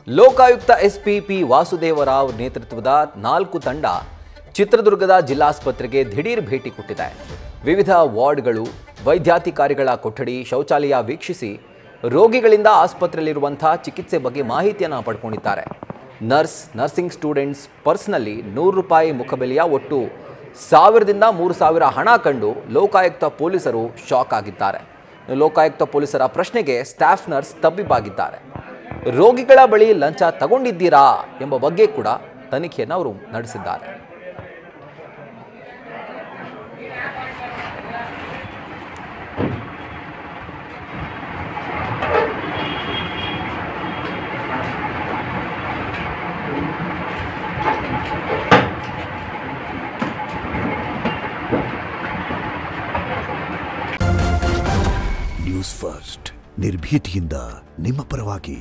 Lokayukta SP P Vasudeva Rao ನೇತೃತ್ವದ 4 ತಂಡ ಚಿತ್ರದುರ್ಗದ ಜಿಲ್ಲಾಸ್ಪತ್ರೆಗೆ ದಿಢೀರ್ ಭೇಟಿ ಕೊಟ್ಟಿದೆ. ವಿವಿಧ ವಾರ್ಡ್ಗಳು, ವೈದ್ಯಾಧಿಕಾರಿಗಳ ಕೊಠಡಿ, ಶೌಚಾಲಯ ವೀಕ್ಷಿಸಿ ರೋಗಿಗಳಿಂದ ಆಸ್ಪತ್ರೆಯಲ್ಲಿರುವಂತಹ ಚಿಕಿತ್ಸೆ ಬಗ್ಗೆ ಮಾಹಿತಿಯನ್ನು ಪಡ್ಕೊಂಡಿದ್ದಾರೆ. ನರ್ಸಿಂಗ್ ಸ್ಟೂಡೆಂಟ್ಸ್ ಪರ್ಸ್ನಲ್ಲಿ ₹100 ಮುಖಬೆಲೆಯ ಒಟ್ಟು 1000ದಿಂದ 3000 ಹಣ ಕಂಡು ಲೋಕಾಯುಕ್ತ ಪೊಲೀಸರು ಶಾಕ್ ಆಗಿದ್ದಾರೆ. ಲೋಕಾಯುಕ್ತ ಪೊಲೀಸರ ಪ್ರಶ್ನೆಗೆ ಸ್ಟಾಫ್ ನರ್ಸ್ ತಬ್ಬಿಬ್ಬಾಗಿದ್ದಾರೆ. ರೋಗಿಗಳ ಬಳಿ ಲಂಚ ತಗೊಂಡಿದ್ದೀರಾ ಎಂಬ ಬಗ್ಗೆ ಕೂಡ ತನಿಖೆಯನ್ನು ಅವರು ನಡೆಸಿದ್ದಾರೆ. ನ್ಯೂಸ್ ಫಸ್ಟ್ ನಿರ್ಭೀತಿಯಿಂದ ನಿಮ್ಮ ಪರವಾಗಿ.